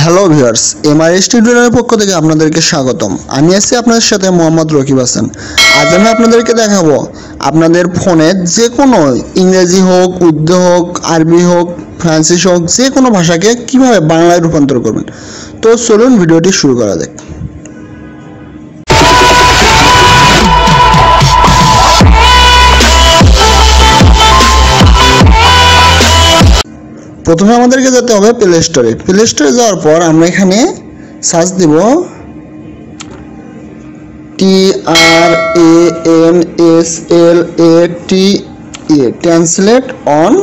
Hello viewers, Mrs টিউটোরিয়ালের পক্ষ থেকে আপনাদেরকে স্বাগতম। আমি আছি আপনাদের সাথে মোহাম্মদ রকিব হাসান। আজ আমি আপনাদেরকে দেখাবো আপনাদের ফোনে যে কোনো ইংরেজি হোক, উর্দু হোক, আরবি হোক, ফ্রান্সিস হোক, যে কোনো ভাষাকে কিভাবে বাংলায় রূপান্তর করবেন। তো চলুন ভিডিওটি শুরু করা যাক। প্রথমে আমাদেরকে যেতে হবে প্লে স্টোরে। প্লে স্টোরে যাওয়ার পর আমরা এখানে সার্চ দিব TRANSLATE translate on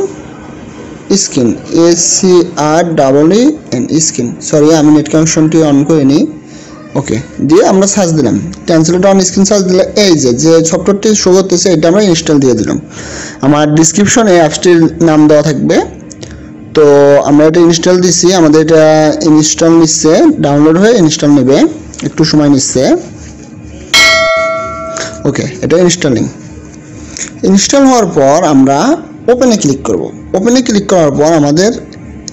screen, SCREEN screen. Sorry, আমি নেট কানেকশনটি অন করিনি। ওকে, দিয়ে আমরা সার্চ দিলাম ট্রান্সলেট অন স্ক্রিন। সার্চ দিলে এই যে সফটওয়্যারটি শো করতেছে, এটা আমরা ইনস্টল দিয়ে দিলাম। আমার ডিসক্রিপশনে অ্যাপসটির নাম দেওয়া থাকবে। তো আমরা এটা ইনস্টল দিছি, আমাদের এটা ইনস্টল নিচ্ছে, ডাউনলোড হয়ে ইনস্টল নেবে, একটু সময় নিচ্ছে। ওকে, এটা ইনস্টল হওয়ার পর আমরা ওপেনে ক্লিক করব। ওপেনে ক্লিক করার পর আমাদের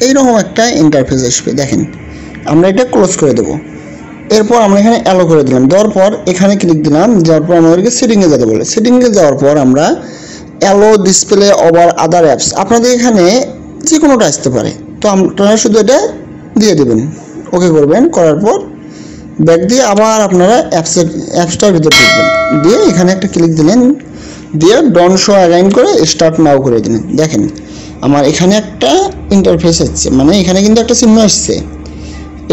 এইরকম একটা ইন্টারফেস আসবে। দেখেন, আমরা এটা ক্লোজ করে দেব। এরপর আমরা এখানে অ্যালো করে দিলাম। দেওয়ার পর এখানে ক্লিক দিলাম। যাওয়ার পর আমাদেরকে সেটিংয়ে যেতে বলে। সেটিংয়ে যাওয়ার পর আমরা allow display over other apps, আপনাদের এখানে যে কোনোটা আসতে পারে, তো আপনারা শুধু এটা দিয়ে দেবেন, ওকে করবেন। করার পর ব্যাক দিয়ে আবার আপনারা অ্যাপসটার ভিতরে ঢুকবেন। দিয়ে এখানে একটা ক্লিক দিলেন, দিয়ে ডন শো অ্যালাইন করে স্টার্ট নাও করে দিলেন। দেখেন আমার এখানে একটা ইন্টারফেস আসছে, মানে এখানে কিন্তু একটা চিহ্ন আসছে।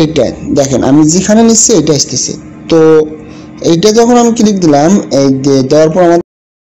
এইটা দেখেন, আমি যেখানে নিচ্ছি এটা আসতেছে। তো এইটা যখন আমি ক্লিক দিলাম, এই দেওয়ার পর আমাদের